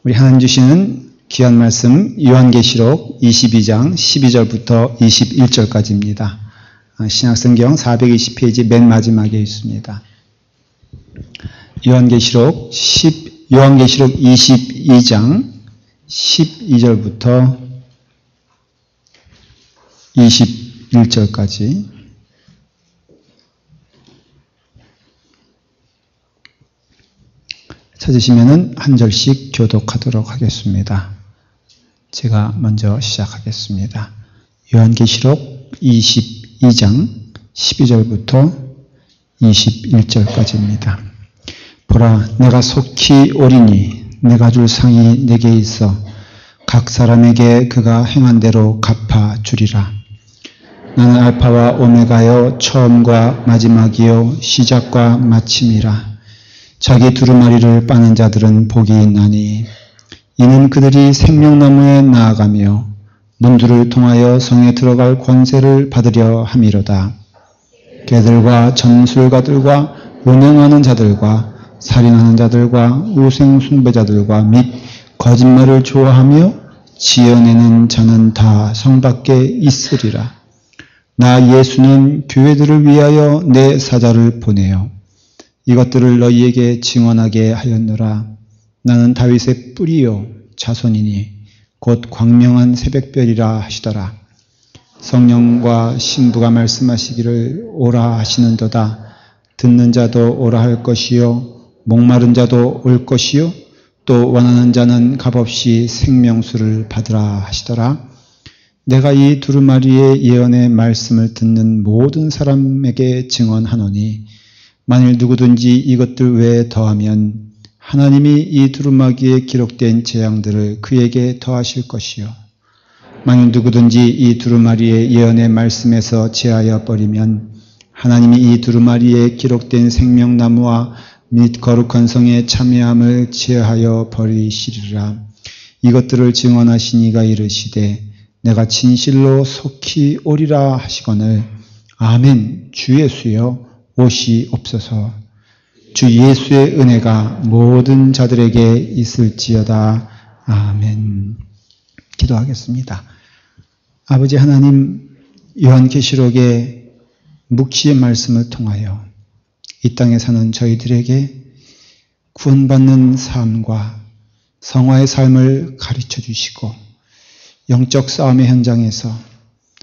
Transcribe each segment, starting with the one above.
우리 하나님 주시는 귀한 말씀 요한계시록 22장 12절부터 21절까지입니다. 신약성경 420페이지 맨 마지막에 있습니다. 요한계시록 22장 12절부터 21절까지 찾으시면은 한 절씩 교독하도록 하겠습니다. 제가 먼저 시작하겠습니다. 요한계시록 22장 12절부터 21절까지입니다. 보라, 내가 속히 오리니 내가 줄 상이 내게 있어 각 사람에게 그가 행한 대로 갚아 주리라. 나는 알파와 오메가요 처음과 마지막이요 시작과 마침이라. 자기 두루마리를 빠는 자들은 복이 있나니 이는 그들이 생명나무에 나아가며 문들을 통하여 성에 들어갈 권세를 받으려 함이로다. 개들과 점술가들과 운행하는 자들과 살인하는 자들과 우생 숭배자들과 및 거짓말을 좋아하며 지어내는 자는 다 성 밖에 있으리라. 나 예수는 교회들을 위하여 내 사자를 보내어 이것들을 너희에게 증언하게 하였노라. 나는 다윗의 뿌리요 자손이니 곧 광명한 새벽별이라 하시더라. 성령과 신부가 말씀하시기를 오라 하시는도다. 듣는 자도 오라 할 것이요 목마른 자도 올 것이요 또 원하는 자는 값없이 생명수를 받으라 하시더라. 내가 이 두루마리의 예언의 말씀을 듣는 모든 사람에게 증언하노니 만일 누구든지 이것들 외에 더하면 하나님이 이 두루마기에 기록된 재앙들을 그에게 더하실 것이요 만일 누구든지 이 두루마리의 예언의 말씀에서 제하여 버리면 하나님이 이 두루마리에 기록된 생명나무와 및 거룩한 성의 참여함을 제하여 버리시리라. 이것들을 증언하신 이가 이르시되 내가 진실로 속히 오리라 하시거늘 아멘. 주 예수여 오시옵소서. 주 예수의 은혜가 모든 자들에게 있을지어다. 아멘. 기도하겠습니다. 아버지 하나님, 요한계시록의 묵시의 말씀을 통하여 이 땅에 사는 저희들에게 구원받는 삶과 성화의 삶을 가르쳐 주시고 영적 싸움의 현장에서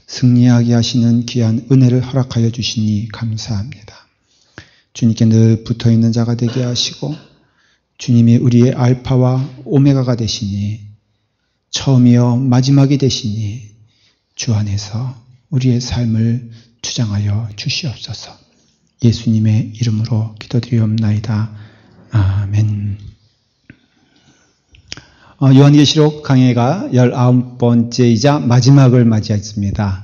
승리하게 하시는 귀한 은혜를 허락하여 주시니 감사합니다. 주님께 늘 붙어있는 자가 되게 하시고 주님이 우리의 알파와 오메가가 되시니 처음이요 마지막이 되시니 주 안에서 우리의 삶을 주장하여 주시옵소서. 예수님의 이름으로 기도드리옵나이다. 아멘. 요한계시록 강해가 19번째이자 마지막을 맞이했습니다.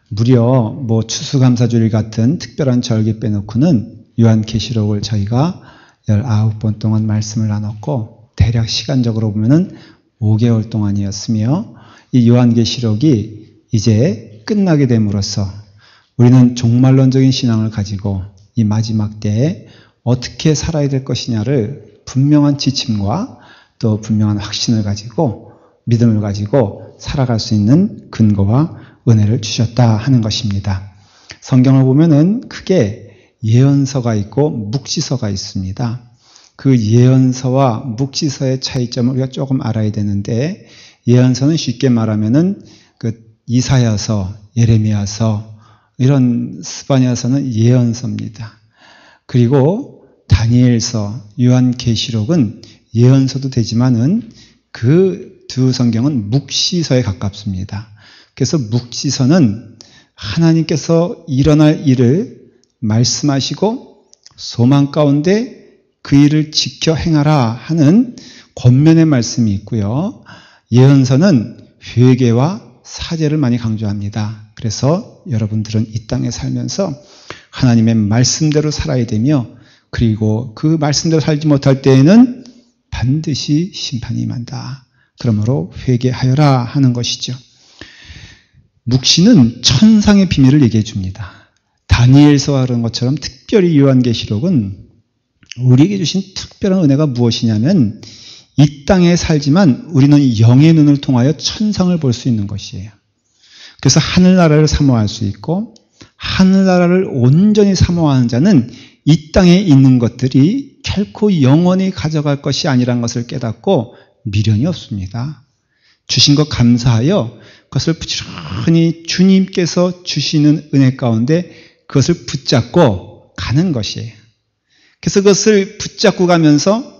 무려 추수감사주일 같은 특별한 절기 빼놓고는 요한계시록을 저희가 19번 동안 말씀을 나눴고 대략 시간적으로 보면은 5개월 동안이었으며 이 요한계시록이 이제 끝나게 됨으로써 우리는 종말론적인 신앙을 가지고 이 마지막 때에 어떻게 살아야 될 것이냐를 분명한 지침과 또 분명한 확신을 가지고 믿음을 가지고 살아갈 수 있는 근거와 은혜를 주셨다 하는 것입니다. 성경을 보면은 크게 예언서가 있고 묵시서가 있습니다. 그 예언서와 묵시서의 차이점을 우리가 조금 알아야 되는데 예언서는 쉽게 말하면은 이사야서, 예레미야서 이런 스바냐서는 예언서입니다. 그리고 다니엘서, 요한계시록은 예언서도 되지만은 그 두 성경은 묵시서에 가깝습니다. 그래서 묵시서는 하나님께서 일어날 일을 말씀하시고 소망 가운데 그 일을 지켜 행하라 하는 권면의 말씀이 있고요. 예언서는 회개와 사죄를 많이 강조합니다. 그래서 여러분들은 이 땅에 살면서 하나님의 말씀대로 살아야 되며 그리고 그 말씀대로 살지 못할 때에는 반드시 심판이 임한다. 그러므로 회개하여라 하는 것이죠. 묵시는 천상의 비밀을 얘기해 줍니다. 다니엘서와 그런 것처럼 특별히 요한계시록은 우리에게 주신 특별한 은혜가 무엇이냐면 이 땅에 살지만 우리는 영의 눈을 통하여 천상을 볼 수 있는 것이에요. 그래서 하늘나라를 사모할 수 있고 하늘나라를 온전히 사모하는 자는 이 땅에 있는 것들이 결코 영원히 가져갈 것이 아니라는 것을 깨닫고 미련이 없습니다. 주신 것 감사하여 그것을 부지런히 주님께서 주시는 은혜 가운데 그것을 붙잡고 가는 것이에요. 그래서 그것을 붙잡고 가면서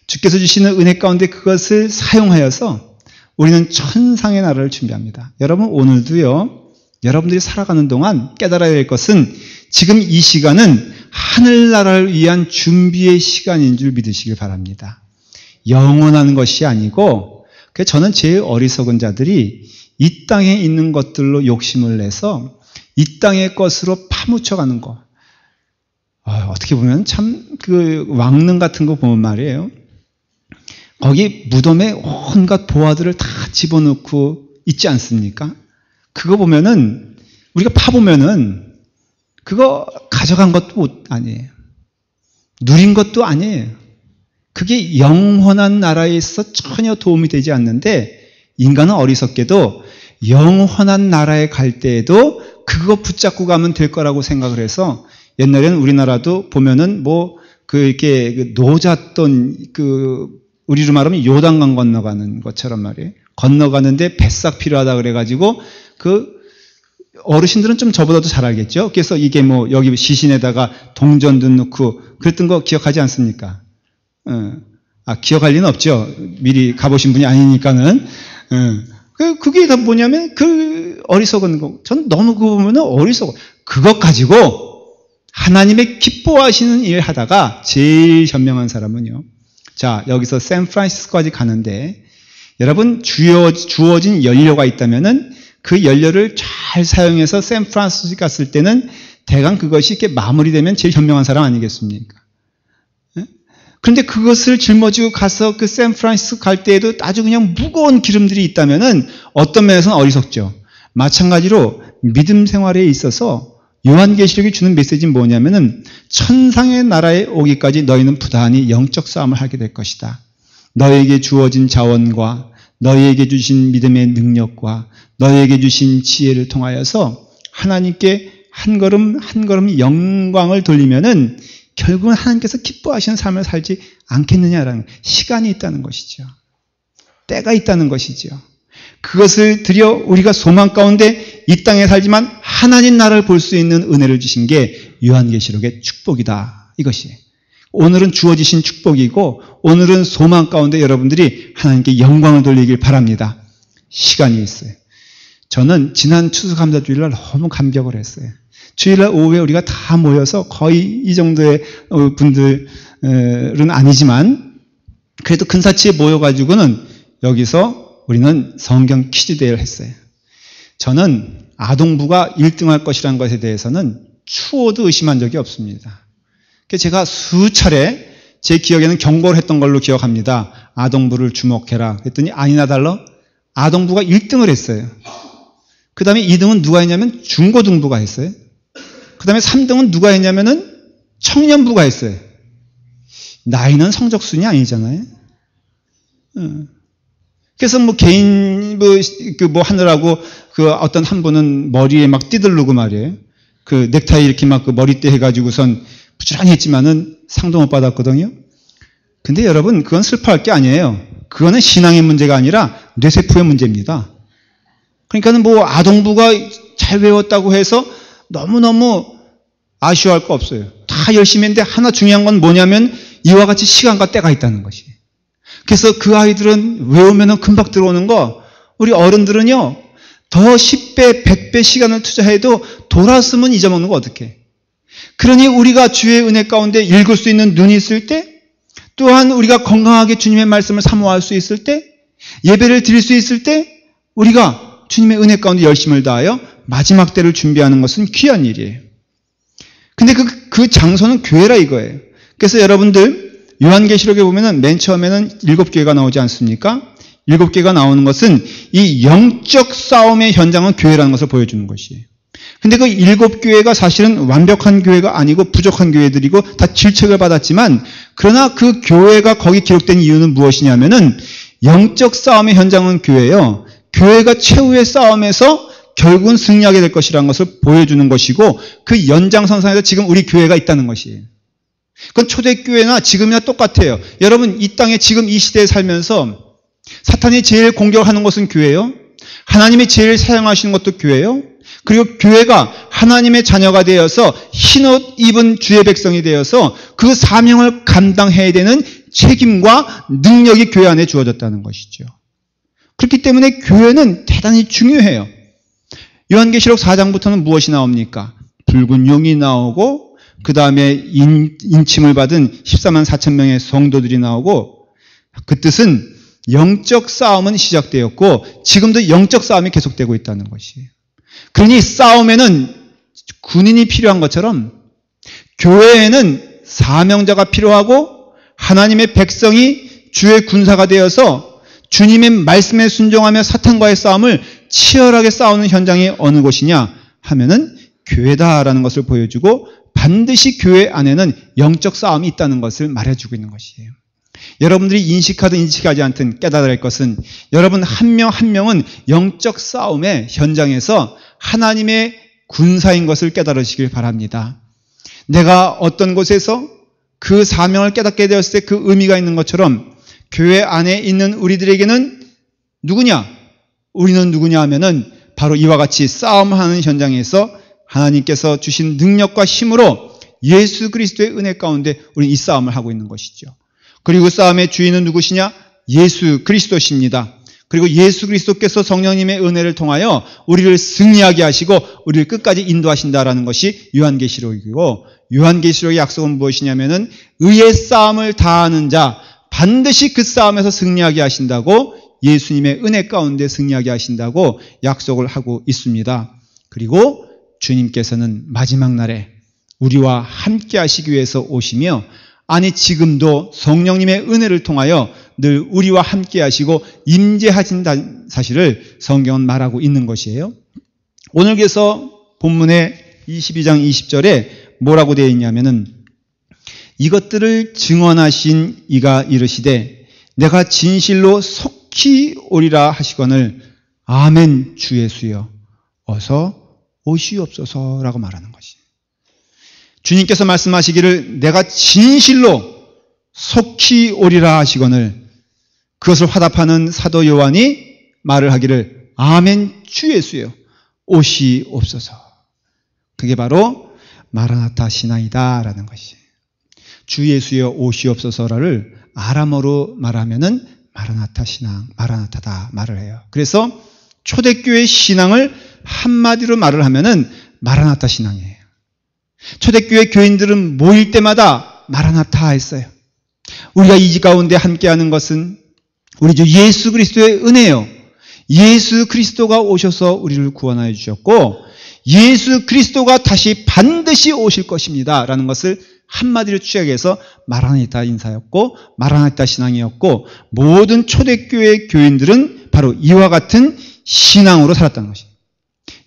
주께서 주시는 은혜 가운데 그것을 사용하여서 우리는 천상의 나라를 준비합니다. 여러분 오늘도요. 여러분들이 살아가는 동안 깨달아야 할 것은 지금 이 시간은 하늘나라를 위한 준비의 시간인 줄 믿으시길 바랍니다. 영원한 것이 아니고 저는 제일 어리석은 자들이 이 땅에 있는 것들로 욕심을 내서 이 땅의 것으로 파묻혀가는 거. 어떻게 보면 참 그 왕릉 같은 거 보면 말이에요. 거기 무덤에 온갖 보화들을 다 집어넣고 있지 않습니까? 그거 보면은 우리가 파보면은 그거 가져간 것도 아니에요. 누린 것도 아니에요. 그게 영원한 나라에 있어 전혀 도움이 되지 않는데 인간은 어리석게도 영원한 나라에 갈 때에도 그거 붙잡고 가면 될 거라고 생각을 해서 옛날에는 우리나라도 보면은 이렇게 노잣돈 우리로 말하면 요단강 건너가는 것처럼 말이에요. 건너가는데 뱃삭 필요하다 그래가지고 어르신들은 좀 저보다도 잘 알겠죠. 그래서 이게 여기 시신에다가 동전도 넣고 그랬던 거 기억하지 않습니까? 기억할 리는 없죠. 미리 가보신 분이 아니니까는. 그게 다 뭐냐면 어리석은 거. 전 너무 그거 보면 어리석어. 그것 가지고 하나님의 기뻐하시는 일 하다가 제일 현명한 사람은요. 자, 여기서 샌프란시스코까지 가는데 여러분 주어진 연료가 있다면은 그 연료를 잘 사용해서 샌프란시스코 갔을 때는 대강 그것이 이렇게 마무리되면 제일 현명한 사람 아니겠습니까? 그런데 그것을 짊어지고 가서 그 샌프란시스코 갈 때에도 아주 그냥 무거운 기름들이 있다면은 어떤 면에서는 어리석죠. 마찬가지로 믿음 생활에 있어서 요한계시록이 주는 메시지는 뭐냐면은 천상의 나라에 오기까지 너희는 부단히 영적 싸움을 하게 될 것이다. 너희에게 주어진 자원과 너희에게 주신 믿음의 능력과 너희에게 주신 지혜를 통하여서 하나님께 한 걸음 한 걸음 영광을 돌리면은 결국은 하나님께서 기뻐하시는 삶을 살지 않겠느냐라는 시간이 있다는 것이죠. 때가 있다는 것이죠. 그것을 드려 우리가 소망 가운데 이 땅에 살지만 하나님 나라를 볼 수 있는 은혜를 주신 게 요한계시록의 축복이다. 이것이 오늘은 주어지신 축복이고 오늘은 소망 가운데 여러분들이 하나님께 영광을 돌리길 바랍니다. 시간이 있어요. 저는 지난 추수감사주일날 너무 감격을 했어요. 주일날 오후에 우리가 다 모여서 거의 이 정도의 분들은 아니지만 그래도 근사치에 모여가지고는 여기서 우리는 성경 퀴즈 대회를 했어요. 저는 아동부가 1등할 것이라는 것에 대해서는 추호도 의심한 적이 없습니다. 제가 수차례 제 기억에는 경고를 했던 걸로 기억합니다. 아동부를 주목해라. 그랬더니 아니나 달라 아동부가 1등을 했어요. 그 다음에 2등은 누가 했냐면 중고등부가 했어요. 그 다음에 3등은 누가 했냐면은 청년부가 했어요. 나이는 성적순이 아니잖아요. 그래서 개인 하느라고 어떤 한 분은 머리에 막 띠들르고 말이에요. 넥타이 이렇게 막 머리띠 해가지고선 부지런히 했지만은 상도 못 받았거든요. 근데 여러분 그건 슬퍼할 게 아니에요. 그거는 신앙의 문제가 아니라 뇌세포의 문제입니다. 그러니까는 아동부가 잘 외웠다고 해서 너무너무 아쉬워할 거 없어요. 다 열심히 했는데 하나 중요한 건 뭐냐면 이와 같이 시간과 때가 있다는 것이. 그래서 그 아이들은 외우면 금방 들어오는 거, 우리 어른들은요 더 10배, 100배 시간을 투자해도 돌아서면 잊어먹는 거 어떡해. 그러니 우리가 주의 은혜 가운데 읽을 수 있는 눈이 있을 때, 또한 우리가 건강하게 주님의 말씀을 사모할 수 있을 때, 예배를 드릴 수 있을 때 우리가 주님의 은혜 가운데 열심을 다하여 마지막 때를 준비하는 것은 귀한 일이에요. 근데 그 장소는 교회라 이거예요. 그래서 여러분들 요한계시록에 보면은 맨 처음에는 7개가 나오지 않습니까? 7개가 나오는 것은 이 영적 싸움의 현장은 교회라는 것을 보여주는 것이에요. 근데 그 7교회가 사실은 완벽한 교회가 아니고 부족한 교회들이고 다 질책을 받았지만, 그러나 그 교회가 거기 기록된 이유는 무엇이냐면은 영적 싸움의 현장은 교회예요. 교회가 최후의 싸움에서 결국은 승리하게 될 것이라는 것을 보여주는 것이고, 그 연장선상에서 지금 우리 교회가 있다는 것이에요. 그건 초대교회나 지금이나 똑같아요. 여러분, 이 땅에 지금 이 시대에 살면서 사탄이 제일 공격하는 것은 교회예요. 하나님이 제일 사용하시는 것도 교회예요. 그리고 교회가 하나님의 자녀가 되어서 흰옷 입은 주의 백성이 되어서 그 사명을 감당해야 되는 책임과 능력이 교회 안에 주어졌다는 것이죠. 그렇기 때문에 교회는 대단히 중요해요. 요한계시록 4장부터는 무엇이 나옵니까? 붉은 용이 나오고, 그 다음에 인침을 받은 14만 4천 명의 성도들이 나오고, 그 뜻은 영적 싸움은 시작되었고 지금도 영적 싸움이 계속되고 있다는 것이에요. 그러니 싸움에는 군인이 필요한 것처럼 교회에는 사명자가 필요하고, 하나님의 백성이 주의 군사가 되어서 주님의 말씀에 순종하며 사탄과의 싸움을 치열하게 싸우는 현장이 어느 곳이냐 하면은 교회다라는 것을 보여주고, 반드시 교회 안에는 영적 싸움이 있다는 것을 말해주고 있는 것이에요. 여러분들이 인식하든 인식하지 않든 깨달아야 할 것은, 여러분 한 명 한 명은 영적 싸움의 현장에서 하나님의 군사인 것을 깨달으시길 바랍니다. 내가 어떤 곳에서 그 사명을 깨닫게 되었을 때 그 의미가 있는 것처럼, 교회 안에 있는 우리들에게는 누구냐? 우리는 누구냐 하면은 바로 이와 같이 싸움하는 현장에서 하나님께서 주신 능력과 힘으로 예수 그리스도의 은혜 가운데 우리는 이 싸움을 하고 있는 것이죠. 그리고 싸움의 주인은 누구시냐? 예수 그리스도십니다. 그리고 예수 그리스도께서 성령님의 은혜를 통하여 우리를 승리하게 하시고 우리를 끝까지 인도하신다라는 것이 요한계시록이고, 요한계시록의 약속은 무엇이냐면은 의의 싸움을 다하는 자 반드시 그 싸움에서 승리하게 하신다고, 예수님의 은혜 가운데 승리하게 하신다고 약속을 하고 있습니다. 그리고 주님께서는 마지막 날에 우리와 함께 하시기 위해서 오시며, 아니 지금도 성령님의 은혜를 통하여 늘 우리와 함께 하시고 임재하신다는 사실을 성경은 말하고 있는 것이에요. 오늘께서 본문의 22장 20절에 뭐라고 되어 있냐면은, 이것들을 증언하신 이가 이르시되 내가 진실로 속히 오리라 하시거늘 아멘 주 예수여 어서 오시옵소서라고 말하는 것이. 주님께서 말씀하시기를 내가 진실로 속히 오리라 하시거늘, 그것을 화답하는 사도 요한이 말을 하기를 아멘 주 예수여 오시옵소서. 그게 바로 마라나타 신앙이다 라는 것이. 주 예수여 오시옵소서를 아람어로 말하면은 마라나타 신앙, 마라나타다 말을 해요. 그래서 초대교회 신앙을 한마디로 말을 하면은 마라나타 신앙이에요. 초대교회 교인들은 모일 때마다 마라나타 했어요. 우리가 이 가운데 함께하는 것은 우리 주 예수 그리스도의 은혜예요. 예수 그리스도가 오셔서 우리를 구원하여 주셨고, 예수 그리스도가 다시 반드시 오실 것입니다 라는 것을 한마디로 취약해서 마라나타 인사였고, 마라나타 신앙이었고, 모든 초대교회 교인들은 바로 이와 같은 신앙으로 살았다는 것입니다.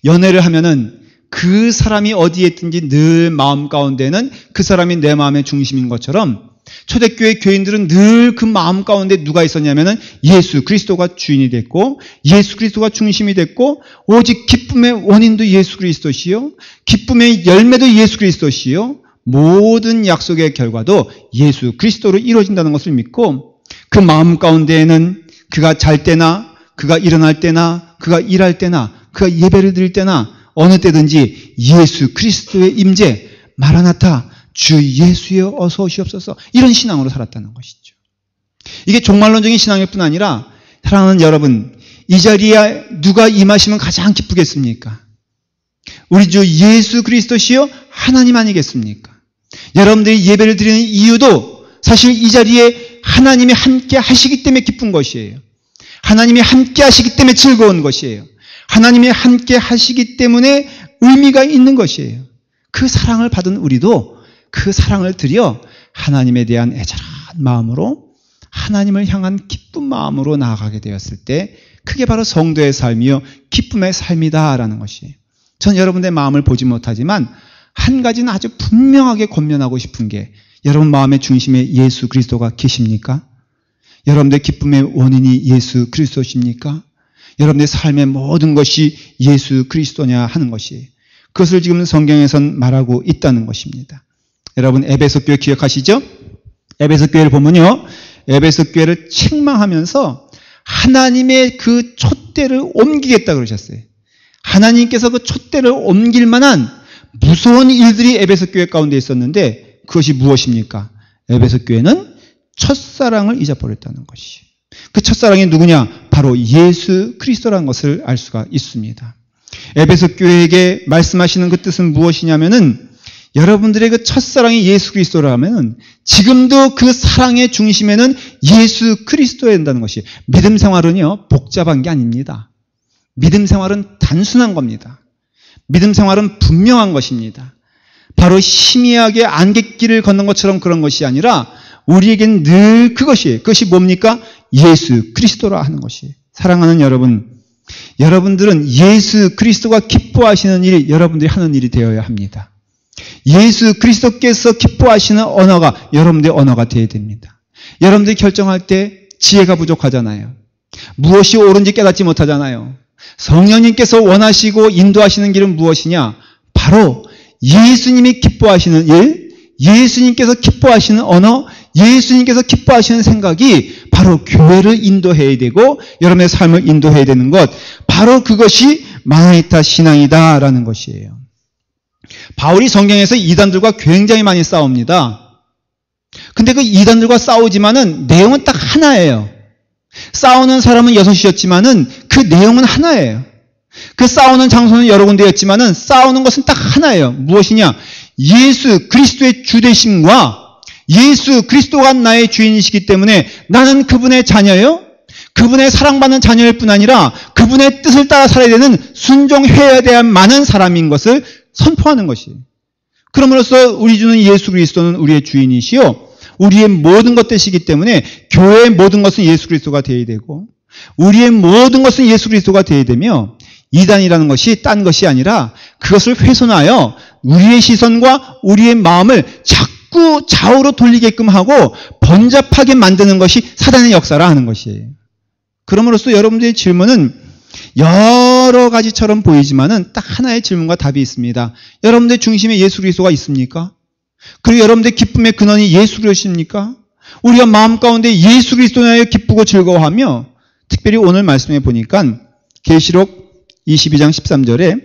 연애를 하면은 그 사람이 어디에 있든지 늘 마음 가운데는 그 사람이 내 마음의 중심인 것처럼, 초대교회 교인들은 늘 그 마음 가운데 누가 있었냐면은 예수 그리스도가 주인이 됐고, 예수 그리스도가 중심이 됐고, 오직 기쁨의 원인도 예수 그리스도시요, 기쁨의 열매도 예수 그리스도시요, 모든 약속의 결과도 예수 그리스도로 이루어진다는 것을 믿고, 그 마음 가운데에는 그가 잘 때나 그가 일어날 때나 그가 일할 때나 그가 예배를 드릴 때나 어느 때든지 예수 그리스도의 임재, 마라나타 주 예수여 어서 오시옵소서, 이런 신앙으로 살았다는 것이죠. 이게 종말론적인 신앙일 뿐 아니라, 사랑하는 여러분, 이 자리에 누가 임하시면 가장 기쁘겠습니까? 우리 주 예수 그리스도시여 하나님 아니겠습니까? 여러분들이 예배를 드리는 이유도 사실 이 자리에 하나님이 함께 하시기 때문에 기쁜 것이에요. 하나님이 함께 하시기 때문에 즐거운 것이에요. 하나님이 함께 하시기 때문에 의미가 있는 것이에요. 그 사랑을 받은 우리도 그 사랑을 드려 하나님에 대한 애절한 마음으로, 하나님을 향한 기쁜 마음으로 나아가게 되었을 때 그게 바로 성도의 삶이요 기쁨의 삶이다라는 것이. 전 여러분의 마음을 보지 못하지만 한 가지는 아주 분명하게 권면하고 싶은 게, 여러분 마음의 중심에 예수 그리스도가 계십니까? 여러분의 기쁨의 원인이 예수 그리스도십니까? 여러분의 삶의 모든 것이 예수 그리스도냐 하는 것이에요. 그것을 지금 성경에선 말하고 있다는 것입니다. 여러분 에베소 교회 기억하시죠? 에베소 교회를 보면요, 에베소 교회를 책망하면서 하나님의 그 촛대를 옮기겠다 그러셨어요. 하나님께서 그 촛대를 옮길 만한 무서운 일들이 에베소 교회 가운데 있었는데, 그것이 무엇입니까? 에베소 교회는 첫사랑을 잊어버렸다는 것이. 그 첫사랑이 누구냐? 바로 예수 그리스도라는 것을 알 수가 있습니다. 에베소 교회에게 말씀하시는 그 뜻은 무엇이냐면은, 여러분들의 그 첫사랑이 예수 그리스도라면 지금도 그 사랑의 중심에는 예수 그리스도여야 된다는 것이. 믿음 생활은요, 복잡한 게 아닙니다. 믿음 생활은 단순한 겁니다. 믿음 생활은 분명한 것입니다. 바로 희미하게 안갯길을 걷는 것처럼 그런 것이 아니라 우리에겐 늘 그것이에요. 그것이 뭡니까? 예수 그리스도라 하는 것이. 사랑하는 여러분, 여러분들은 예수 그리스도가 기뻐하시는 일이 여러분들이 하는 일이 되어야 합니다. 예수 그리스도께서 기뻐하시는 언어가 여러분들의 언어가 되어야 됩니다. 여러분들이 결정할 때 지혜가 부족하잖아요. 무엇이 옳은지 깨닫지 못하잖아요. 성령님께서 원하시고 인도하시는 길은 무엇이냐? 바로 예수님이 기뻐하시는 일, 예수님께서 기뻐하시는 언어, 예수님께서 기뻐하시는 생각이 바로 교회를 인도해야 되고 여러분의 삶을 인도해야 되는 것, 바로 그것이 마나니타 신앙이다라는 것이에요. 바울이 성경에서 이단들과 굉장히 많이 싸웁니다. 근데 그 이단들과 싸우지만은 내용은 딱 하나예요. 싸우는 사람은 6이었지만은 그 내용은 하나예요. 그 싸우는 장소는 여러 군데였지만은 싸우는 것은 딱 하나예요. 무엇이냐? 예수 그리스도의 주되심과 예수 그리스도가 나의 주인이시기 때문에 나는 그분의 자녀예요. 그분의 사랑받는 자녀일 뿐 아니라 그분의 뜻을 따라 살아야 되는, 순종해야 돼야 많은 사람인 것을 선포하는 것이에요. 그럼으로써 우리 주는 예수 그리스도는 우리의 주인이시요, 우리의 모든 것 되시기 때문에 교회의 모든 것은 예수 그리스도가 되어야 되고 우리의 모든 것은 예수 그리스도가 되어야 되며, 이단이라는 것이 딴 것이 아니라 그것을 훼손하여 우리의 시선과 우리의 마음을 자꾸 좌우로 돌리게끔 하고 번잡하게 만드는 것이 사단의 역사라 하는 것이에요. 그럼으로써 여러분들의 질문은 여러 가지처럼 보이지만은 딱 하나의 질문과 답이 있습니다. 여러분들 중심에 예수 그리스도가 있습니까? 그리고 여러분들 기쁨의 근원이 예수 그리스도입니까? 우리가 마음 가운데 예수 그리스도에 기쁘고 즐거워하며, 특별히 오늘 말씀해 보니까 계시록 22장 13절에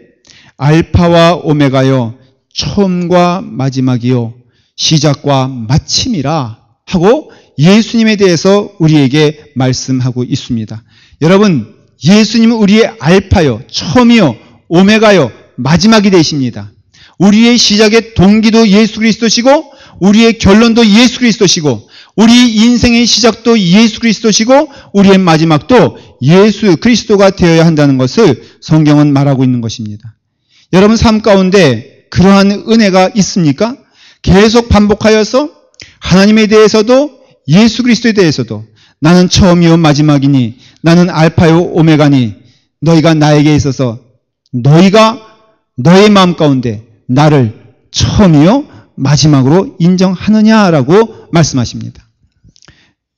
알파와 오메가요, 처음과 마지막이요, 시작과 마침이라 하고 예수님에 대해서 우리에게 말씀하고 있습니다. 여러분, 예수님은 우리의 알파요, 처음이요, 오메가요, 마지막이 되십니다. 우리의 시작의 동기도 예수 그리스도시고 우리의 결론도 예수 그리스도시고 우리 인생의 시작도 예수 그리스도시고 우리의 마지막도 예수 그리스도가 되어야 한다는 것을 성경은 말하고 있는 것입니다. 여러분 삶 가운데 그러한 은혜가 있습니까? 계속 반복하여서 하나님에 대해서도 예수 그리스도에 대해서도 나는 처음이요 마지막이니, 나는 알파요 오메가니, 너희가 나에게 있어서 너희가 너의 마음 가운데 나를 처음이요 마지막으로 인정하느냐라고 말씀하십니다.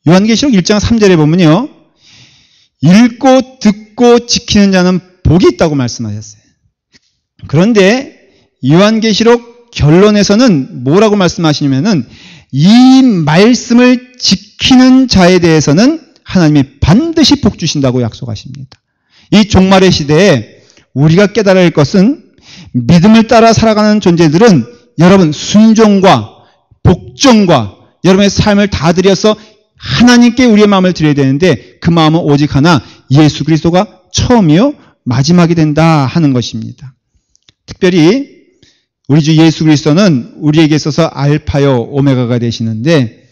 요한계시록 1장 3절에 보면요, 읽고 듣고 지키는 자는 복이 있다고 말씀하셨어요. 그런데 요한계시록 결론에서는 뭐라고 말씀하시냐면은 이 말씀을 지키는 자에 대해서는 하나님이 반드시 복 주신다고 약속하십니다. 이 종말의 시대에 우리가 깨달아야 할 것은, 믿음을 따라 살아가는 존재들은 여러분 순종과 복종과 여러분의 삶을 다 드려서 하나님께 우리의 마음을 드려야 되는데, 그 마음은 오직 하나, 예수 그리스도가 처음이요 마지막이 된다 하는 것입니다. 특별히 우리 주 예수 그리스도는 우리에게 있어서 알파요 오메가가 되시는데,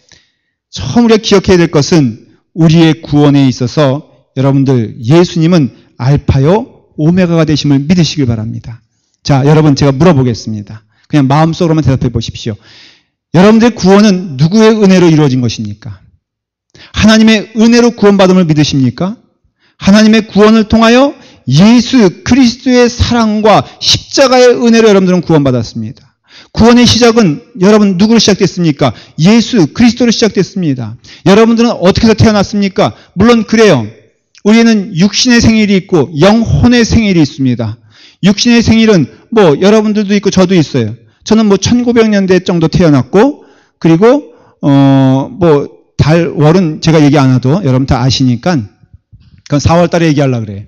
처음 우리가 기억해야 될 것은 우리의 구원에 있어서 여러분들 예수님은 알파요 오메가가 되심을 믿으시길 바랍니다. 자, 여러분 제가 물어보겠습니다. 그냥 마음속으로만 대답해 보십시오. 여러분들의 구원은 누구의 은혜로 이루어진 것입니까? 하나님의 은혜로 구원받음을 믿으십니까? 하나님의 구원을 통하여 예수 그리스도의 사랑과 십자가의 은혜로 여러분들은 구원받았습니다. 구원의 시작은 여러분 누구로 시작됐습니까? 예수 그리스도로 시작됐습니다. 여러분들은 어떻게 해서 태어났습니까? 물론 그래요. 우리는 육신의 생일이 있고 영혼의 생일이 있습니다. 육신의 생일은 뭐 여러분들도 있고 저도 있어요. 저는 뭐 1900년대 정도 태어났고, 그리고 뭐 달 월은 제가 얘기 안 해도 여러분 다 아시니까 그건 4월 달에 얘기하려고 그래요.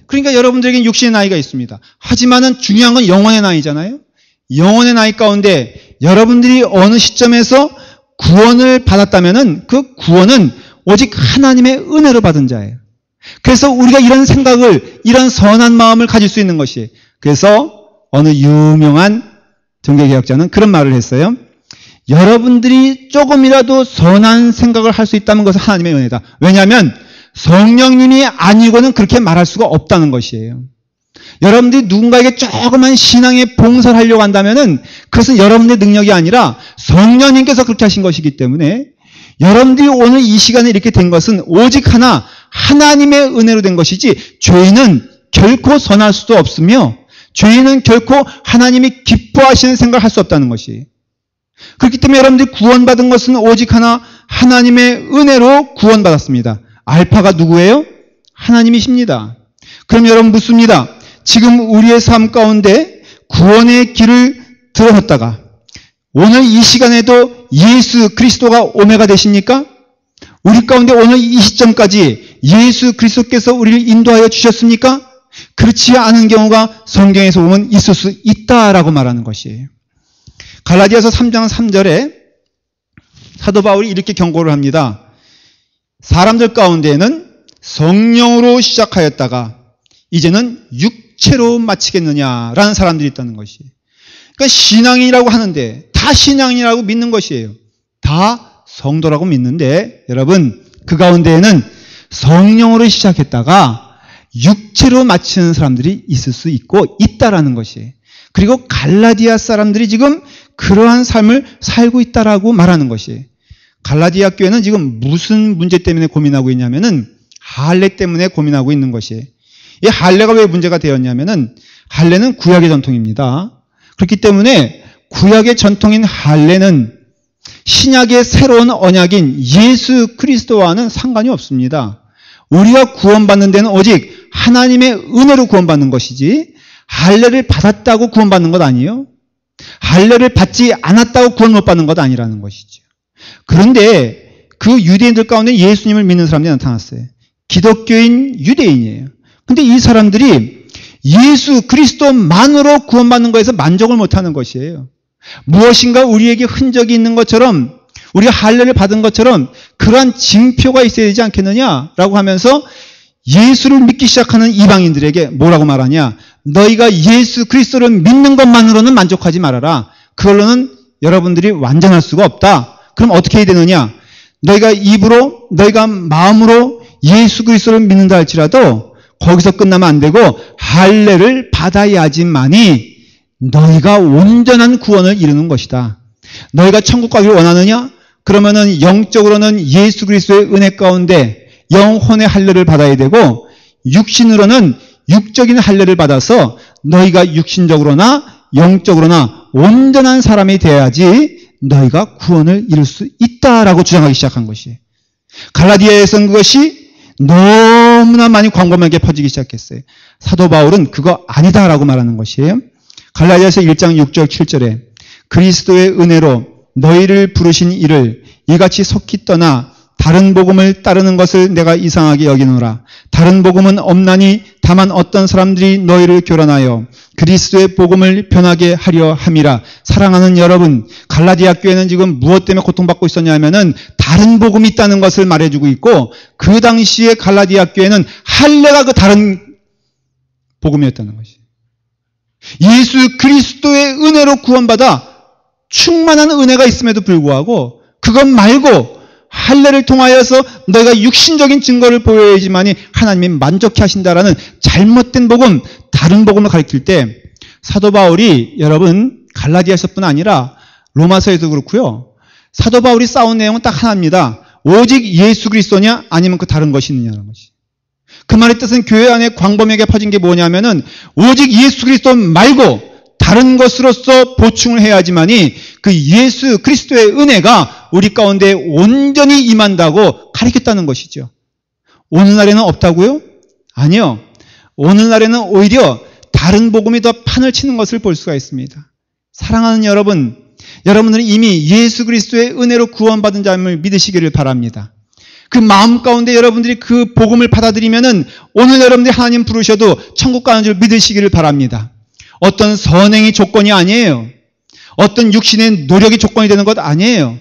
그러니까 여러분들에겐 육신의 나이가 있습니다. 하지만은 중요한 건 영혼의 나이잖아요. 영혼의 나이 가운데 여러분들이 어느 시점에서 구원을 받았다면은 그 구원은 오직 하나님의 은혜로 받은 자예요. 그래서 우리가 이런 생각을, 이런 선한 마음을 가질 수 있는 것이, 그래서 어느 유명한 종교개혁자는 그런 말을 했어요. 여러분들이 조금이라도 선한 생각을 할 수 있다는 것은 하나님의 은혜다. 왜냐하면 성령님이 아니고는 그렇게 말할 수가 없다는 것이에요. 여러분들이 누군가에게 조그만 신앙의 봉사를 하려고 한다면은 그것은 여러분의 능력이 아니라 성령님께서 그렇게 하신 것이기 때문에, 여러분들이 오늘 이 시간에 이렇게 된 것은 오직 하나 하나님의 은혜로 된 것이지, 죄인은 결코 선할 수도 없으며 죄인은 결코 하나님이 기뻐하시는 생각을 할 수 없다는 것이. 그렇기 때문에 여러분들이 구원받은 것은 오직 하나 하나님의 은혜로 구원받았습니다. 알파가 누구예요? 하나님이십니다. 그럼 여러분 묻습니다. 지금 우리의 삶 가운데 구원의 길을 들어섰다가 오늘 이 시간에도 예수 그리스도가 오메가 되십니까? 우리 가운데 오늘 이 시점까지 예수 그리스도께서 우리를 인도하여 주셨습니까? 그렇지 않은 경우가 성경에서 보면 있을 수 있다라고 말하는 것이에요. 갈라디아서 3장 3절에 사도 바울이 이렇게 경고를 합니다. 사람들 가운데에는 성령으로 시작하였다가 이제는 육체로 마치겠느냐라는 사람들이 있다는 것이. 그러니까 신앙이라고 하는데 다 신앙이라고 믿는 것이에요. 다 성도라고 믿는데 여러분 그 가운데에는 성령으로 시작했다가 육체로 마치는 사람들이 있을 수 있고 있다라는 것이에요. 그리고 갈라디아 사람들이 지금 그러한 삶을 살고 있다라고 말하는 것이에요. 갈라디아 교회는 지금 무슨 문제 때문에 고민하고 있냐면은 할례 때문에 고민하고 있는 것이에요. 이 할례가 왜 문제가 되었냐면은 할례는 구약의 전통입니다. 그렇기 때문에 구약의 전통인 할례는 신약의 새로운 언약인 예수 그리스도와는 상관이 없습니다. 우리가 구원받는 데는 오직 하나님의 은혜로 구원받는 것이지 할례를 받았다고 구원받는 것 아니에요. 할례를 받지 않았다고 구원 못 받는 것 아니라는 것이죠. 그런데 그 유대인들 가운데 예수님을 믿는 사람들이 나타났어요. 기독교인 유대인이에요. 근데 이 사람들이 예수 그리스도만으로 구원받는 것에서 만족을 못하는 것이에요. 무엇인가 우리에게 흔적이 있는 것처럼, 우리가 할례를 받은 것처럼 그러한 징표가 있어야 되지 않겠느냐라고 하면서 예수를 믿기 시작하는 이방인들에게 뭐라고 말하냐? 너희가 예수 그리스도를 믿는 것만으로는 만족하지 말아라. 그걸로는 여러분들이 완전할 수가 없다. 그럼 어떻게 해야 되느냐? 너희가 입으로, 너희가 마음으로 예수 그리스도를 믿는다 할지라도 거기서 끝나면 안 되고 할례를 받아야지만이 너희가 온전한 구원을 이루는 것이다. 너희가 천국 가기를 원하느냐? 그러면은 영적으로는 예수 그리스도의 은혜 가운데 영혼의 할례를 받아야 되고, 육신으로는 육적인 할례를 받아서 너희가 육신적으로나 영적으로나 온전한 사람이 되어야지 너희가 구원을 이룰 수 있다라고 주장하기 시작한 것이에요. 갈라디아에서는 그것이 너무나 많이 광범위하게 퍼지기 시작했어요. 사도 바울은 그거 아니다라고 말하는 것이에요. 갈라디아서 1장 6절 7절에 그리스도의 은혜로 너희를 부르신 이를 이같이 속히 떠나 다른 복음을 따르는 것을 내가 이상하게 여기노라. 다른 복음은 없나니 다만 어떤 사람들이 너희를 교란하여 그리스도의 복음을 변하게 하려 함이라. 사랑하는 여러분, 갈라디아 교회는 지금 무엇 때문에 고통받고 있었냐면은 다른 복음이 있다는 것을 말해주고 있고, 그 당시에 갈라디아 교회는 할례가 그 다른 복음이었다는 것이. 예수 그리스도의 은혜로 구원받아 충만한 은혜가 있음에도 불구하고 그것 말고 할례를 통하여서 너희가 육신적인 증거를 보여야지만이 하나님이 만족해 하신다라는 잘못된 복음, 다른 복음을 가르칠 때 사도 바울이 여러분 갈라디아서뿐 아니라 로마서에도 그렇고요. 사도 바울이 싸운 내용은 딱 하나입니다. 오직 예수 그리스도냐 아니면 그 다른 것이 있느냐는 것이. 그 말의 뜻은 교회 안에 광범위하게 퍼진 게 뭐냐면은 오직 예수 그리스도 말고 다른 것으로서 보충을 해야지만이 그 예수 그리스도의 은혜가 우리 가운데 온전히 임한다고 가르쳤다는 것이죠. 오늘날에는 없다고요? 아니요. 오늘날에는 오히려 다른 복음이 더 판을 치는 것을 볼 수가 있습니다. 사랑하는 여러분, 여러분들은 이미 예수 그리스도의 은혜로 구원받은 자임을 믿으시기를 바랍니다. 그 마음 가운데 여러분들이 그 복음을 받아들이면은 오늘 여러분들이 하나님 부르셔도 천국 가는 줄 믿으시기를 바랍니다. 어떤 선행이 조건이 아니에요. 어떤 육신의 노력이 조건이 되는 것 아니에요.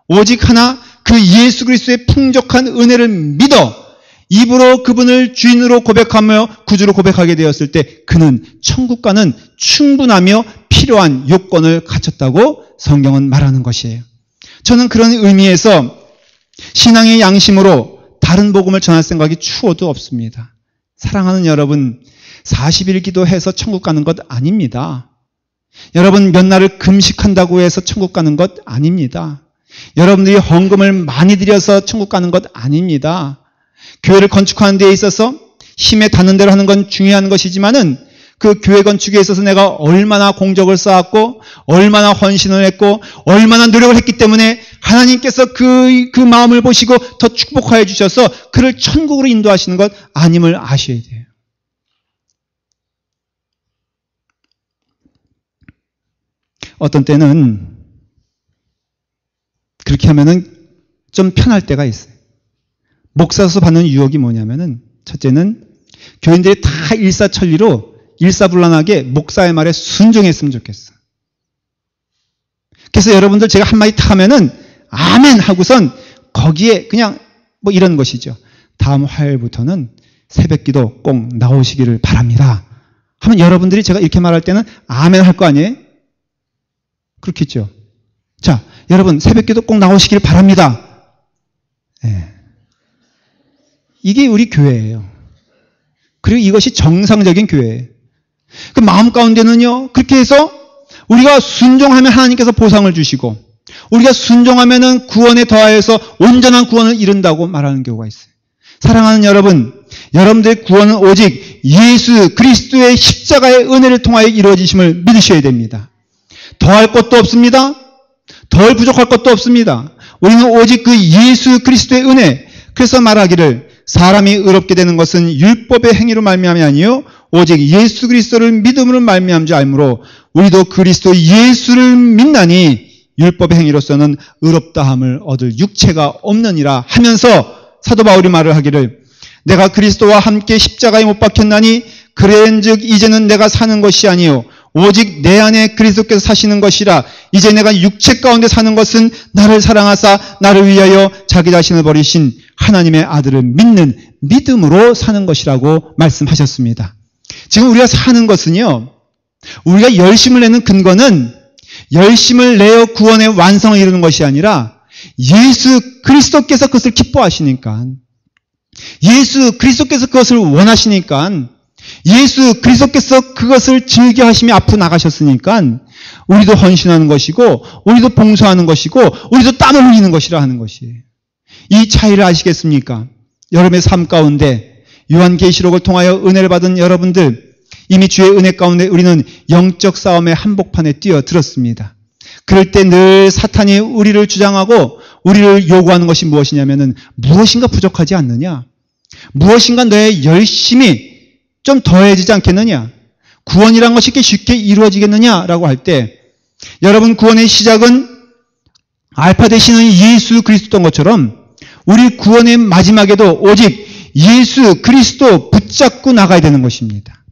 오직 하나 그 예수 그리스도의 풍족한 은혜를 믿어 입으로 그분을 주인으로 고백하며 구주로 고백하게 되었을 때 그는 천국과는 충분하며 필요한 요건을 갖췄다고 성경은 말하는 것이에요. 저는 그런 의미에서 신앙의 양심으로 다른 복음을 전할 생각이 추호도 없습니다. 사랑하는 여러분, 40일 기도해서 천국 가는 것 아닙니다. 여러분 몇 날을 금식한다고 해서 천국 가는 것 아닙니다. 여러분들이 헌금을 많이 드려서 천국 가는 것 아닙니다. 교회를 건축하는 데에 있어서 힘에 닿는 대로 하는 건 중요한 것이지만은 그 교회 건축에 있어서 내가 얼마나 공적을 쌓았고 얼마나 헌신을 했고 얼마나 노력을 했기 때문에 하나님께서 그 마음을 보시고 더 축복하여 주셔서 그를 천국으로 인도하시는 것 아님을 아셔야 돼요. 어떤 때는 그렇게 하면은 좀 편할 때가 있어요. 목사로서 받는 유혹이 뭐냐면은 첫째는 교인들이 다 일사천리로 일사불란하게 목사의 말에 순종했으면 좋겠어. 그래서 여러분들 제가 한마디 탁 하면은 아멘 하고선 거기에 그냥 뭐 이런 것이죠. 다음 화요일부터는 새벽기도 꼭 나오시기를 바랍니다. 하면 여러분들이 제가 이렇게 말할 때는 아멘 할 거 아니에요? 그렇겠죠. 자, 여러분 새벽기도 꼭 나오시길 바랍니다. 네. 이게 우리 교회예요. 그리고 이것이 정상적인 교회예요. 그 마음 가운데는요, 그렇게 해서 우리가 순종하면 하나님께서 보상을 주시고 우리가 순종하면은 구원에 더하여서 온전한 구원을 이룬다고 말하는 경우가 있어요. 사랑하는 여러분, 여러분들의 구원은 오직 예수 그리스도의 십자가의 은혜를 통하여 이루어지심을 믿으셔야 됩니다. 더할 것도 없습니다. 덜 부족할 것도 없습니다. 우리는 오직 그 예수 그리스도의 은혜, 그래서 말하기를 사람이 의롭게 되는 것은 율법의 행위로 말미암이 아니요 오직 예수 그리스도를 믿음으로 말미암은 줄 알므로 우리도 그리스도 예수를 믿나니 율법의 행위로서는 의롭다함을 얻을 육체가 없느니라 하면서 사도 바울이 말을 하기를 내가 그리스도와 함께 십자가에 못 박혔나니 그래인즉 이제는 내가 사는 것이 아니요 오직 내 안에 그리스도께서 사시는 것이라 이제 내가 육체 가운데 사는 것은 나를 사랑하사 나를 위하여 자기 자신을 버리신 하나님의 아들을 믿는 믿음으로 사는 것이라고 말씀하셨습니다. 지금 우리가 사는 것은요, 우리가 열심을 내는 근거는 열심을 내어 구원의 완성을 이루는 것이 아니라 예수 그리스도께서 그것을 기뻐하시니까, 예수 그리스도께서 그것을 원하시니까, 예수 그리스도께서 그것을 즐겨 하시며 앞으로 나가셨으니까 우리도 헌신하는 것이고 우리도 봉사하는 것이고 우리도 땀을 흘리는 것이라 하는 것이에요. 이 차이를 아시겠습니까? 여러분의 삶 가운데 요한계시록을 통하여 은혜를 받은 여러분들, 이미 주의 은혜 가운데 우리는 영적 싸움의 한복판에 뛰어들었습니다. 그럴 때 늘 사탄이 우리를 주장하고 우리를 요구하는 것이 무엇이냐면은 무엇인가 부족하지 않느냐? 무엇인가 너의 열심이 좀 더해지지 않겠느냐? 구원이란 것이 이렇게 쉽게 이루어지겠느냐라고 할 때 여러분 구원의 시작은 알파 되시는 예수 그리스도인 것처럼 우리 구원의 마지막에도 오직 예수 그리스도 붙잡고 나가야 되는 것입니다.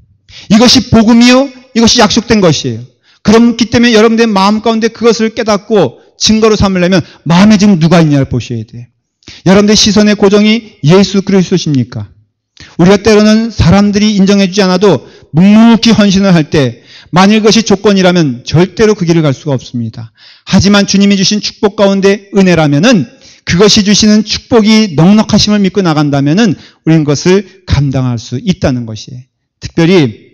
이것이 복음이요, 이것이 약속된 것이에요. 그렇기 때문에 여러분들의 마음 가운데 그것을 깨닫고 증거로 삼으려면 마음에 지금 누가 있냐를 보셔야 돼요. 여러분들의 시선의 고정이 예수 그리스도십니까? 우리가 때로는 사람들이 인정해주지 않아도 묵묵히 헌신을 할 때 만일 그것이 조건이라면 절대로 그 길을 갈 수가 없습니다. 하지만 주님이 주신 축복 가운데 은혜라면은 그것이 주시는 축복이 넉넉하심을 믿고 나간다면은 우리는 그것을 감당할 수 있다는 것이에요. 특별히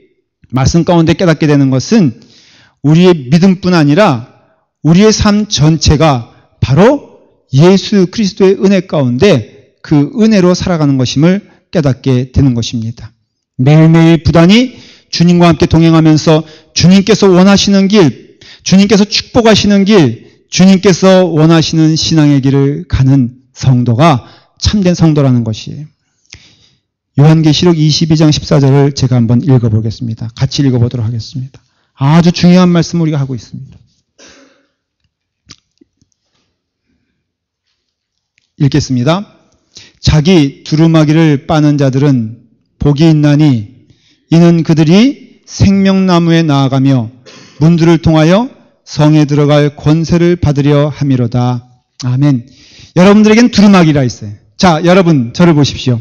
말씀 가운데 깨닫게 되는 것은 우리의 믿음뿐 아니라 우리의 삶 전체가 바로 예수 그리스도의 은혜 가운데 그 은혜로 살아가는 것임을 깨닫게 되는 것입니다. 매일매일 부단히 주님과 함께 동행하면서 주님께서 원하시는 길, 주님께서 축복하시는 길, 주님께서 원하시는 신앙의 길을 가는 성도가 참된 성도라는 것이에요. 요한계시록 22장 14절을 제가 한번 읽어보겠습니다. 같이 읽어보도록 하겠습니다. 아주 중요한 말씀을 우리가 하고 있습니다. 읽겠습니다. 자기 두루마기를 빠는 자들은 복이 있나니 이는 그들이 생명나무에 나아가며 문들을 통하여 성에 들어갈 권세를 받으려 함이로다. 아멘. 여러분들에겐 두루마기라 있어요. 자, 여러분 저를 보십시오.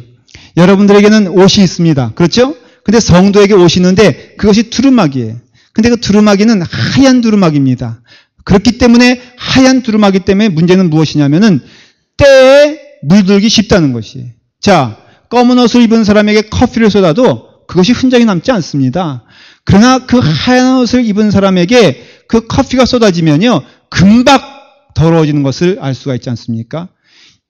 여러분들에게는 옷이 있습니다. 그렇죠? 근데 성도에게 옷이 있는데 그것이 두루마기예요. 근데 그 두루마기는 하얀 두루마기입니다. 그렇기 때문에 하얀 두루마기 때문에 문제는 무엇이냐면은 때에 물들기 쉽다는 것이에요. 자, 검은 옷을 입은 사람에게 커피를 쏟아도 그것이 흔적이 남지 않습니다. 그러나 그 하얀 옷을 입은 사람에게 그 커피가 쏟아지면요, 금방 더러워지는 것을 알 수가 있지 않습니까?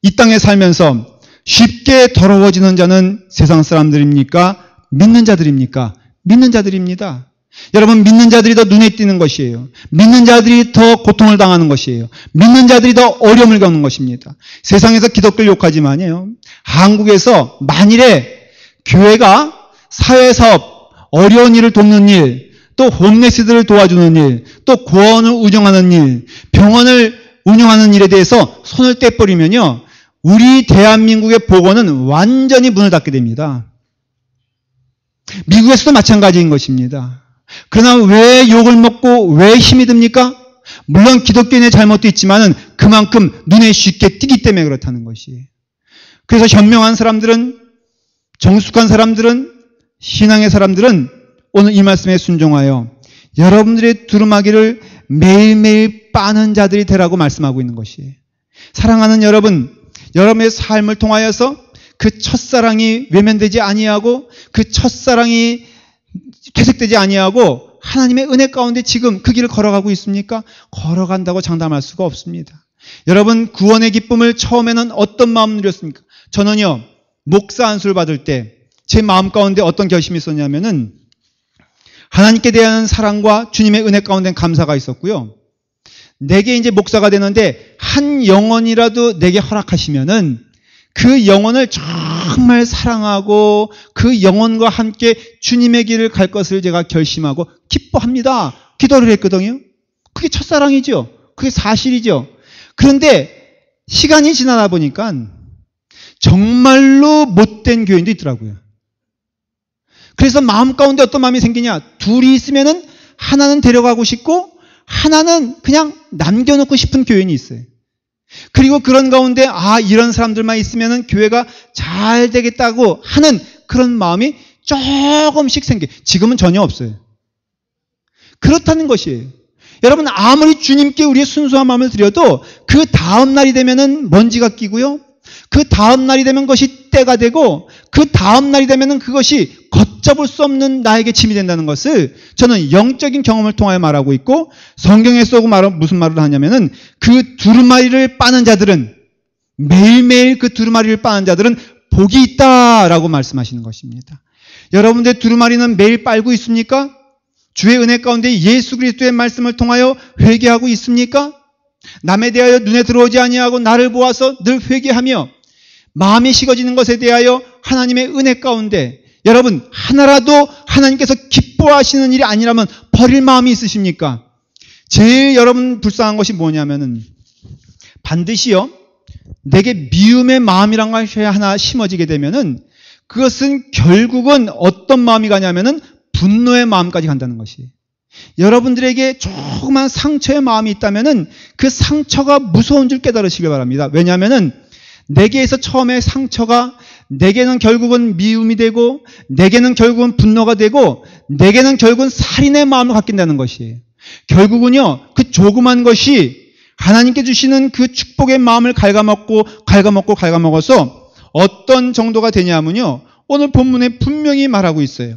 이 땅에 살면서 쉽게 더러워지는 자는 세상 사람들입니까? 믿는 자들입니까? 믿는 자들입니다. 여러분, 믿는 자들이 더 눈에 띄는 것이에요. 믿는 자들이 더 고통을 당하는 것이에요. 믿는 자들이 더 어려움을 겪는 것입니다. 세상에서 기독교를 욕하지만요, 한국에서 만일에 교회가 사회사업, 어려운 일을 돕는 일, 또 홈레스들을 도와주는 일, 또 고아원을 운영하는 일, 병원을 운영하는 일에 대해서 손을 떼버리면요, 우리 대한민국의 복원은 완전히 문을 닫게 됩니다. 미국에서도 마찬가지인 것입니다. 그러나 왜 욕을 먹고 왜 힘이 듭니까? 물론 기독교인의 잘못도 있지만은 그만큼 눈에 쉽게 띄기 때문에 그렇다는 것이에요. 그래서 현명한 사람들은, 정숙한 사람들은, 신앙의 사람들은 오늘 이 말씀에 순종하여 여러분들의 두루마기를 매일매일 빠는 자들이 되라고 말씀하고 있는 것이에요. 사랑하는 여러분, 여러분의 삶을 통하여서 그 첫사랑이 외면되지 아니하고 그 첫사랑이 퇴색되지 아니하고 하나님의 은혜 가운데 지금 그 길을 걸어가고 있습니까? 걸어간다고 장담할 수가 없습니다. 여러분, 구원의 기쁨을 처음에는 어떤 마음 누렸습니까? 저는요, 목사 안수를 받을 때 제 마음 가운데 어떤 결심이 있었냐면은 하나님께 대한 사랑과 주님의 은혜 가운데 감사가 있었고요. 내게 이제 목사가 되는데 한 영혼이라도 내게 허락하시면은 그 영혼을 정말 사랑하고 그 영혼과 함께 주님의 길을 갈 것을 제가 결심하고 기뻐합니다. 기도를 했거든요. 그게 첫사랑이죠. 그게 사실이죠. 그런데 시간이 지나다 보니까 정말로 못된 교인도 있더라고요. 그래서 마음 가운데 어떤 마음이 생기냐? 둘이 있으면은 하나는 데려가고 싶고 하나는 그냥 남겨놓고 싶은 교인이 있어요. 그리고 그런 가운데 이런 사람들만 있으면은 교회가 잘 되겠다고 하는 그런 마음이 조금씩 생겨요. 지금은 전혀 없어요. 그렇다는 것이에요. 여러분, 아무리 주님께 우리의 순수한 마음을 드려도 그 다음 날이 되면은 먼지가 끼고요. 그 다음 날이 되면 그것이 때가 되고 그 다음 날이 되면은 그것이 걷잡을 수 없는 나에게 짐이 된다는 것을 저는 영적인 경험을 통하여 말하고 있고, 성경에서 무슨 말을 하냐면은 그 두루마리를 빠는 자들은, 매일매일 그 두루마리를 빠는 자들은 복이 있다라고 말씀하시는 것입니다. 여러분들의 두루마리는 매일 빨고 있습니까? 주의 은혜 가운데 예수 그리스도의 말씀을 통하여 회개하고 있습니까? 남에 대하여 눈에 들어오지 아니하고 나를 보아서 늘 회개하며 마음이 식어지는 것에 대하여 하나님의 은혜 가운데 여러분, 하나라도 하나님께서 기뻐하시는 일이 아니라면 버릴 마음이 있으십니까? 제일 여러분 불쌍한 것이 뭐냐면은 반드시요, 내게 미움의 마음이란 것이 하나 심어지게 되면은 그것은 결국은 어떤 마음이 가냐면은 분노의 마음까지 간다는 것이에요. 여러분들에게 조그만 상처의 마음이 있다면은 그 상처가 무서운 줄 깨달으시길 바랍니다. 왜냐하면은 내게에서 처음에 상처가 내게는 결국은 미움이 되고 내게는 결국은 분노가 되고 내게는 결국은 살인의 마음을 갖긴다는 것이에요. 결국은요, 그 조그만 것이 하나님께 주시는 그 축복의 마음을 갉아먹어서 어떤 정도가 되냐면요, 오늘 본문에 분명히 말하고 있어요.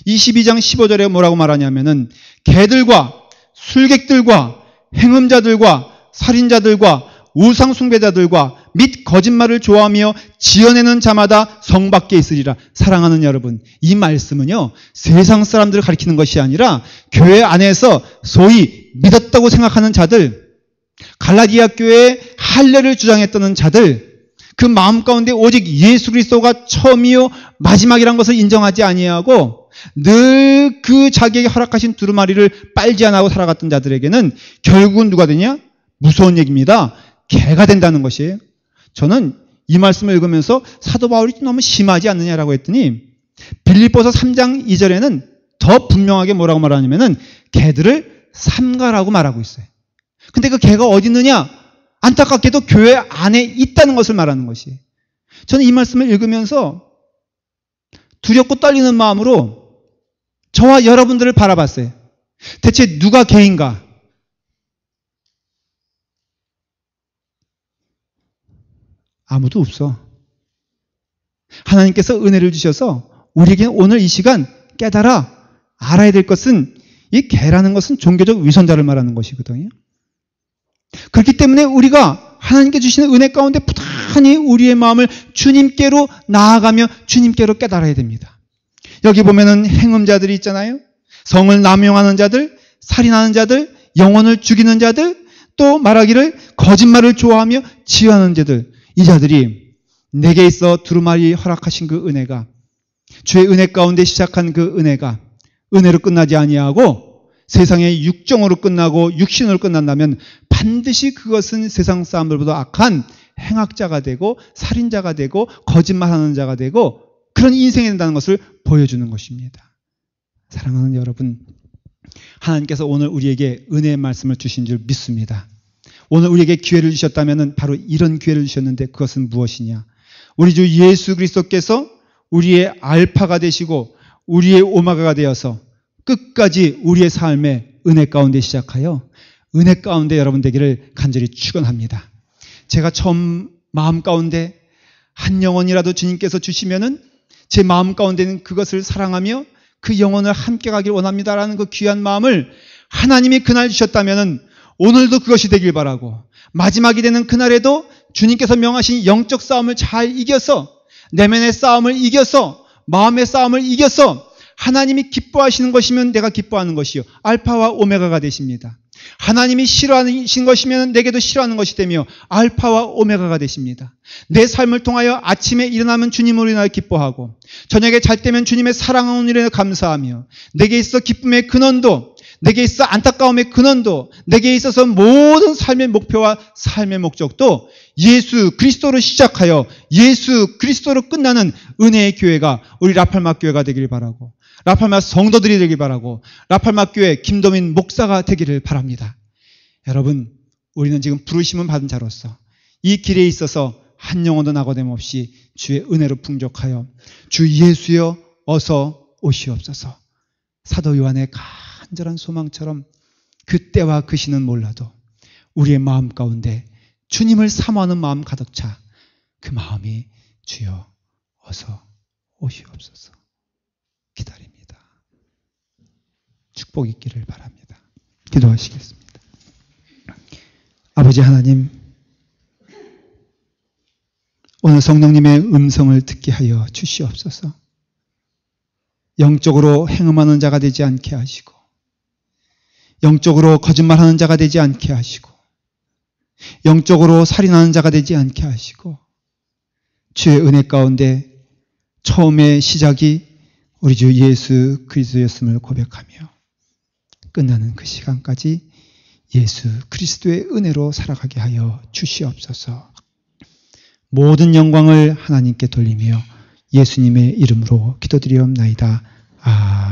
22장 15절에 뭐라고 말하냐면은 개들과 술객들과 행음자들과 살인자들과 우상 숭배자들과 및 거짓말을 좋아하며 지어내는 자마다 성 밖에 있으리라. 사랑하는 여러분, 이 말씀은요, 세상 사람들을 가리키는 것이 아니라 교회 안에서 소위 믿었다고 생각하는 자들, 갈라디아 교회의 할례를 주장했던 자들, 그 마음 가운데 오직 예수 그리스도가 처음이요 마지막이란 것을 인정하지 아니하고 늘 그 자기에게 허락하신 두루마리를 빨지 안 하고 살아갔던 자들에게는 결국은 누가 되냐? 무서운 얘기입니다. 개가 된다는 것이에요. 저는 이 말씀을 읽으면서 사도 바울이 너무 심하지 않느냐라고 했더니 빌립보서 3장 2절에는 더 분명하게 뭐라고 말하냐면은 개들을 삼가라고 말하고 있어요. 근데 그 개가 어디 있느냐? 안타깝게도 교회 안에 있다는 것을 말하는 것이에요. 저는 이 말씀을 읽으면서 두렵고 떨리는 마음으로 저와 여러분들을 바라봤어요. 대체 누가 개인가? 아무도 없어. 하나님께서 은혜를 주셔서 우리에게 오늘 이 시간 깨달아 알아야 될 것은 이 개라는 것은 종교적 위선자를 말하는 것이거든요. 그렇기 때문에 우리가 하나님께 주시는 은혜 가운데 부단히 우리의 마음을 주님께로 나아가며 주님께로 깨달아야 됩니다. 여기 보면은 행음자들이 있잖아요. 성을 남용하는 자들, 살인하는 자들, 영혼을 죽이는 자들, 또 말하기를 거짓말을 좋아하며 지어하는 자들, 이 자들이 내게 있어 두루마리 허락하신 그 은혜가, 주의 은혜 가운데 시작한 그 은혜가 은혜로 끝나지 아니하고 세상의 육정으로 끝나고 육신으로 끝난다면 반드시 그것은 세상 사람들보다 악한 행악자가 되고 살인자가 되고 거짓말하는 자가 되고 그런 인생이 된다는 것을 보여주는 것입니다. 사랑하는 여러분, 하나님께서 오늘 우리에게 은혜의 말씀을 주신 줄 믿습니다. 오늘 우리에게 기회를 주셨다면 바로 이런 기회를 주셨는데 그것은 무엇이냐? 우리 주 예수 그리스도께서 우리의 알파가 되시고 우리의 오마가가 되어서 끝까지 우리의 삶의 은혜 가운데 시작하여 은혜 가운데 여러분 되기를 간절히 축원합니다. 제가 처음 마음 가운데 한 영혼이라도 주님께서 주시면은 제 마음 가운데는 그것을 사랑하며 그 영혼을 함께 가길 원합니다라는 그 귀한 마음을 하나님이 그날 주셨다면은 오늘도 그것이 되길 바라고 마지막이 되는 그날에도 주님께서 명하신 영적 싸움을 잘 이겨서 내면의 싸움을 이겨서 마음의 싸움을 이겨서 하나님이 기뻐하시는 것이면 내가 기뻐하는 것이요 알파와 오메가가 되십니다. 하나님이 싫어하신 것이면 내게도 싫어하는 것이 되며 알파와 오메가가 되십니다. 내 삶을 통하여 아침에 일어나면 주님으로 인하여 기뻐하고 저녁에 잘 때면 주님의 사랑하는 일에 감사하며 내게 있어 기쁨의 근원도 내게 있어 안타까움의 근원도 내게 있어서 모든 삶의 목표와 삶의 목적도 예수 그리스도로 시작하여 예수 그리스도로 끝나는 은혜의 교회가 우리 라팔마 교회가 되기를 바라고 라팔마 성도들이 되길 바라고 라팔마 교회 김도민 목사가 되기를 바랍니다. 여러분, 우리는 지금 부르심을 받은 자로서 이 길에 있어서 한 영혼도 낙오됨 없이 주의 은혜로 풍족하여 주 예수여 어서 오시옵소서. 사도 요한의 간절한 소망처럼 그때와 그 시는 몰라도 우리의 마음 가운데 주님을 사모하는 마음 가득 차 그 마음이 주여 어서 오시옵소서. 기다립니다. 축복 있기를 바랍니다. 기도하시겠습니다. 아버지 하나님, 오늘 성령님의 음성을 듣게 하여 주시옵소서. 영적으로 행음하는 자가 되지 않게 하시고 영적으로 거짓말하는 자가 되지 않게 하시고 영적으로 살인하는 자가 되지 않게 하시고 주의 은혜 가운데 처음의 시작이 우리 주 예수 그리스도였음을 고백하며 끝나는 그 시간까지 예수 그리스도의 은혜로 살아가게 하여 주시옵소서. 모든 영광을 하나님께 돌리며 예수님의 이름으로 기도드리옵나이다. 아멘.